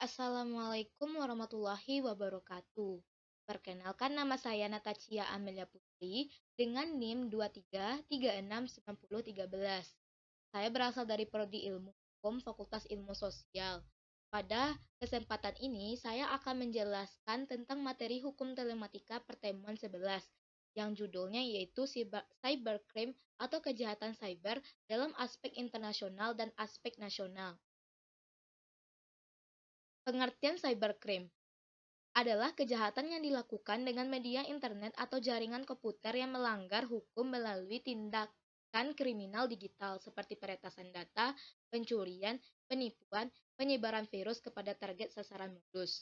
Assalamualaikum warahmatullahi wabarakatuh. Perkenalkan nama saya Natasha Amelia Putri dengan NIM 23369013. Saya berasal dari Prodi Ilmu Hukum Fakultas Ilmu Sosial. Pada kesempatan ini saya akan menjelaskan tentang materi hukum telematika pertemuan 11 yang judulnya yaitu cybercrime atau kejahatan cyber dalam aspek internasional dan aspek nasional. Pengertian cybercrime adalah kejahatan yang dilakukan dengan media internet atau jaringan komputer yang melanggar hukum melalui tindakan kriminal digital seperti peretasan data, pencurian, penipuan, penyebaran virus kepada target sasaran modus.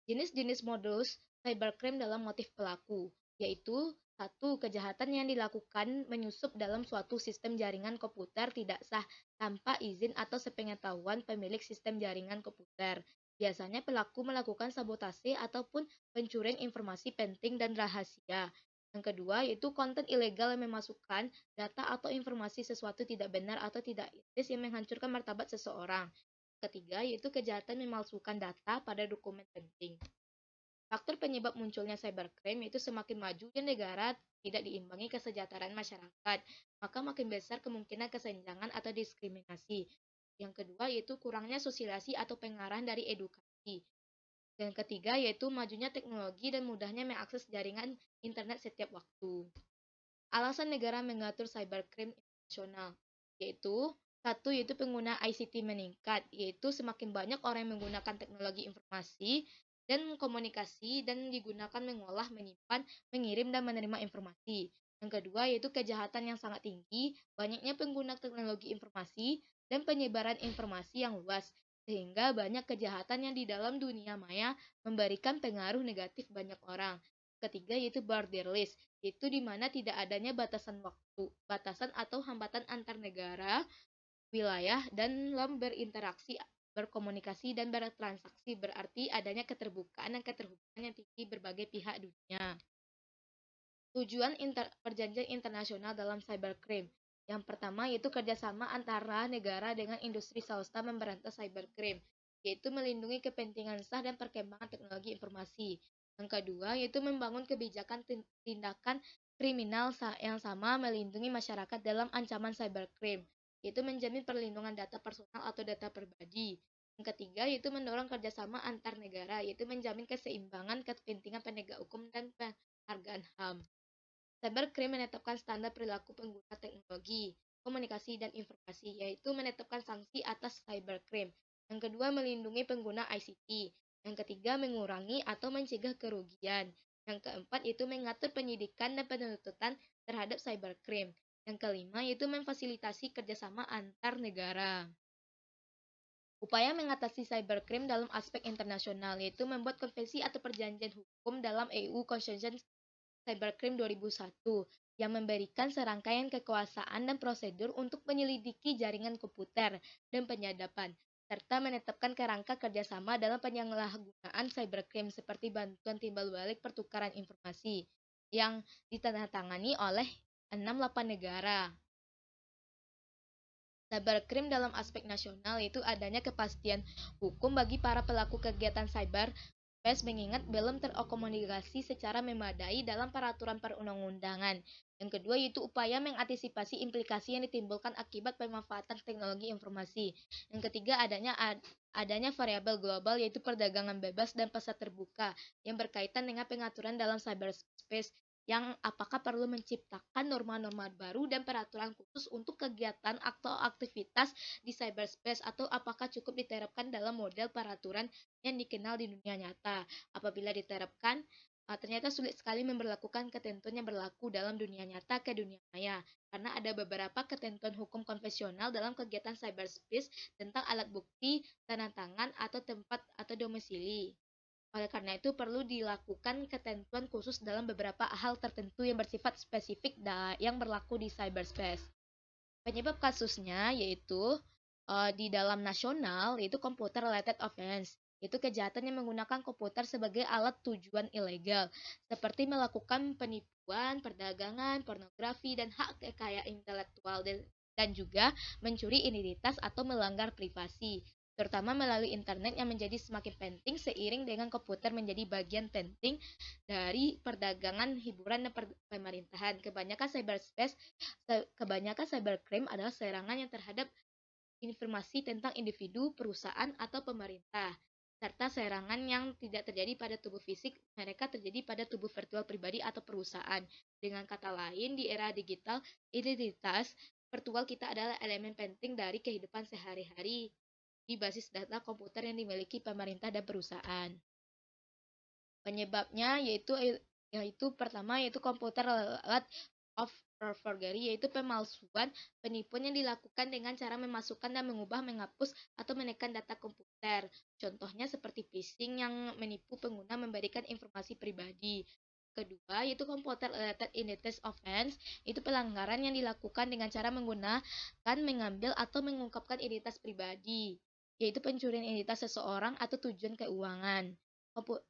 Jenis-jenis modus cybercrime dalam motif pelaku, yaitu satu, kejahatan yang dilakukan menyusup dalam suatu sistem jaringan komputer tidak sah tanpa izin atau sepengetahuan pemilik sistem jaringan komputer. Biasanya pelaku melakukan sabotase ataupun pencurian informasi penting dan rahasia. Yang kedua, yaitu konten ilegal yang memasukkan data atau informasi sesuatu tidak benar atau tidak etis yang menghancurkan martabat seseorang. Ketiga, yaitu kejahatan memalsukan data pada dokumen penting. Faktor penyebab munculnya cybercrime yaitu semakin majunya negara tidak diimbangi kesejahteraan masyarakat, maka makin besar kemungkinan kesenjangan atau diskriminasi. Yang kedua yaitu kurangnya sosialisasi atau pengarahan dari edukasi. Dan ketiga yaitu majunya teknologi dan mudahnya mengakses jaringan internet setiap waktu. Alasan negara mengatur cybercrime internasional yaitu satu yaitu pengguna ICT meningkat, yaitu semakin banyak orang yang menggunakan teknologi informasi dan komunikasi dan digunakan mengolah, menyimpan, mengirim dan menerima informasi. Yang kedua yaitu kejahatan yang sangat tinggi, banyaknya pengguna teknologi informasi dan penyebaran informasi yang luas, sehingga banyak kejahatan yang di dalam dunia maya memberikan pengaruh negatif banyak orang. Ketiga yaitu borderless, yaitu di mana tidak adanya batasan waktu, batasan atau hambatan antar negara, wilayah, dalam berinteraksi, berkomunikasi, dan bertransaksi, berarti adanya keterbukaan dan keterhubungan yang tinggi berbagai pihak dunia. Tujuan perjanjian internasional dalam cybercrime. Yang pertama yaitu kerjasama antara negara dengan industri swasta memberantas cybercrime, yaitu melindungi kepentingan sah dan perkembangan teknologi informasi. Yang kedua yaitu membangun kebijakan tindakan kriminal yang sama melindungi masyarakat dalam ancaman cybercrime, yaitu menjamin perlindungan data personal atau data pribadi. Yang ketiga yaitu mendorong kerjasama antar negara, yaitu menjamin keseimbangan kepentingan penegak hukum dan penghargaan HAM. Cybercrime menetapkan standar perilaku pengguna teknologi, komunikasi, dan informasi, yaitu menetapkan sanksi atas cybercrime. Yang kedua, melindungi pengguna ICT. Yang ketiga, mengurangi atau mencegah kerugian. Yang keempat, itu mengatur penyidikan dan penuntutan terhadap cybercrime. Yang kelima, yaitu memfasilitasi kerjasama antar negara. Upaya mengatasi cybercrime dalam aspek internasional, yaitu membuat konvensi atau perjanjian hukum dalam EU Convention Cybercrime 2001 yang memberikan serangkaian kekuasaan dan prosedur untuk menyelidiki jaringan komputer dan penyadapan, serta menetapkan kerangka kerjasama dalam penyalahgunaan cybercrime seperti bantuan timbal balik pertukaran informasi yang ditandatangani oleh 68 negara. Cybercrime dalam aspek nasional yaitu adanya kepastian hukum bagi para pelaku kegiatan cyber space mengingat belum terakomodasi secara memadai dalam peraturan perundang-undangan. Yang kedua yaitu upaya mengantisipasi implikasi yang ditimbulkan akibat pemanfaatan teknologi informasi. Yang ketiga adanya variabel global yaitu perdagangan bebas dan pasar terbuka yang berkaitan dengan pengaturan dalam cyberspace yang apakah perlu menciptakan norma-norma baru dan peraturan khusus untuk kegiatan atau aktivitas di cyberspace atau apakah cukup diterapkan dalam model peraturan yang dikenal di dunia nyata. Apabila diterapkan, ternyata sulit sekali memberlakukan ketentuan yang berlaku dalam dunia nyata ke dunia maya, karena ada beberapa ketentuan hukum konvensional dalam kegiatan cyberspace tentang alat bukti, tanda tangan, atau tempat atau domisili. Oleh karena itu, perlu dilakukan ketentuan khusus dalam beberapa hal tertentu yang bersifat spesifik yang berlaku di cyberspace. Penyebab kasusnya yaitu di dalam nasional, yaitu computer related offense, yaitu kejahatan yang menggunakan komputer sebagai alat tujuan ilegal, seperti melakukan penipuan, perdagangan, pornografi, dan hak kekayaan intelektual, dan juga mencuri identitas atau melanggar privasi. terutama melalui internet yang menjadi semakin penting seiring dengan komputer menjadi bagian penting dari perdagangan, hiburan, dan pemerintahan. Kebanyakan cybercrime adalah serangan yang terhadap informasi tentang individu, perusahaan, atau pemerintah, serta serangan yang tidak terjadi pada tubuh fisik, mereka terjadi pada tubuh virtual pribadi atau perusahaan. Dengan kata lain, di era digital, identitas virtual kita adalah elemen penting dari kehidupan sehari-hari di basis data komputer yang dimiliki pemerintah dan perusahaan. Penyebabnya yaitu pertama yaitu computer alat of forgery, yaitu pemalsuan penipuan yang dilakukan dengan cara memasukkan dan mengubah, menghapus, atau menekan data komputer. Contohnya seperti phishing yang menipu pengguna memberikan informasi pribadi. Kedua, yaitu computer related identity offense, itu pelanggaran yang dilakukan dengan cara menggunakan, mengambil, atau mengungkapkan identitas pribadi, yaitu pencurian identitas seseorang atau tujuan keuangan.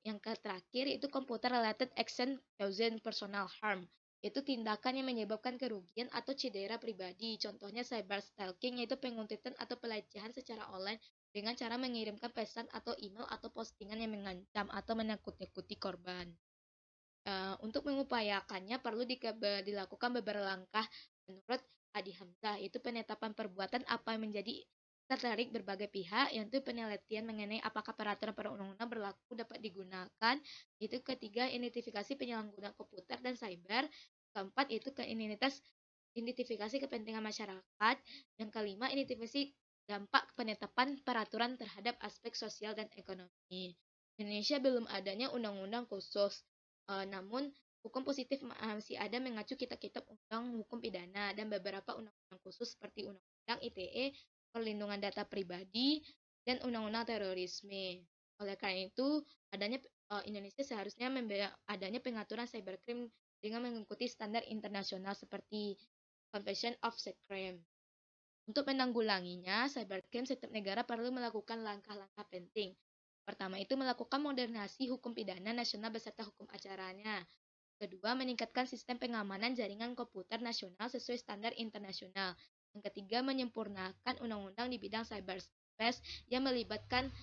Yang terakhir itu computer related action causing personal harm, yaitu tindakan yang menyebabkan kerugian atau cedera pribadi. Contohnya cyber stalking, yaitu penguntitan atau pelecehan secara online dengan cara mengirimkan pesan atau email atau postingan yang mengancam atau menakut-nakuti korban. Untuk mengupayakannya perlu dilakukan beberapa langkah menurut Adi Hamzah, yaitu penetapan perbuatan apa yang menjadi tertarik berbagai pihak, yaitu penelitian mengenai apakah peraturan perundang-undang berlaku dapat digunakan, itu ketiga identifikasi penyalahguna komputer dan cyber, keempat itu identifikasi kepentingan masyarakat, yang kelima identifikasi dampak penetapan peraturan terhadap aspek sosial dan ekonomi. Indonesia belum adanya undang-undang khusus, namun hukum positif masih ada mengacu kitab-kitab undang hukum pidana dan beberapa undang-undang khusus seperti Undang-Undang ITE, perlindungan data pribadi, dan undang-undang terorisme. Oleh karena itu, Indonesia seharusnya adanya pengaturan cybercrime dengan mengikuti standar internasional seperti Convention of Cybercrime. Untuk menanggulanginya, cybercrime setiap negara perlu melakukan langkah-langkah penting. Pertama itu melakukan modernisasi hukum pidana nasional beserta hukum acaranya. Kedua, meningkatkan sistem pengamanan jaringan komputer nasional sesuai standar internasional. Yang ketiga, menyempurnakan undang-undang di bidang cyberspace yang melibatkan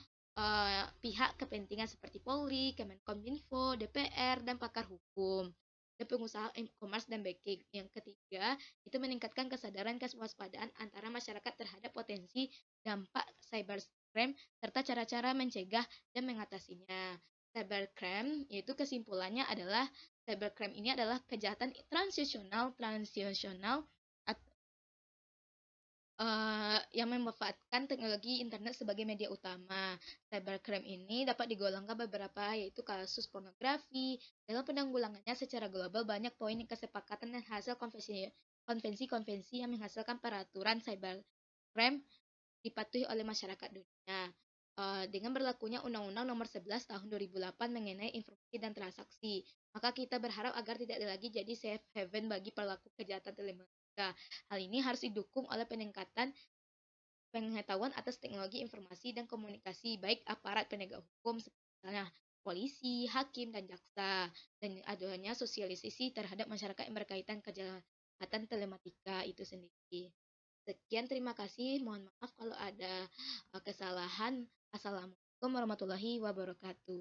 pihak kepentingan seperti Polri, Kemenkominfo, DPR, dan pakar hukum, dan pengusaha e-commerce dan banking. Yang ketiga, itu meningkatkan kesadaran kewaspadaan antara masyarakat terhadap potensi dampak cybercrime serta cara-cara mencegah dan mengatasinya. Cybercrime, yaitu kesimpulannya adalah cybercrime ini adalah kejahatan transisional yang memanfaatkan teknologi internet sebagai media utama. Cybercrime ini dapat digolongkan beberapa, yaitu kasus pornografi. Dalam penanggulangannya secara global, banyak poin kesepakatan dan hasil konvensi-konvensi yang menghasilkan peraturan cybercrime dipatuhi oleh masyarakat dunia. Dengan berlakunya Undang-Undang Nomor 11 Tahun 2008 mengenai informasi dan transaksi, maka kita berharap agar tidak lagi jadi safe haven bagi pelaku kejahatan telematika. Hal ini harus didukung oleh peningkatan pengetahuan atas teknologi informasi dan komunikasi, baik aparat penegak hukum, misalnya polisi, hakim, dan jaksa, dan adanya sosialisasi terhadap masyarakat yang berkaitan kejahatan telematika itu sendiri. Sekian, terima kasih. Mohon maaf kalau ada kesalahan. Assalamualaikum warahmatullahi wabarakatuh.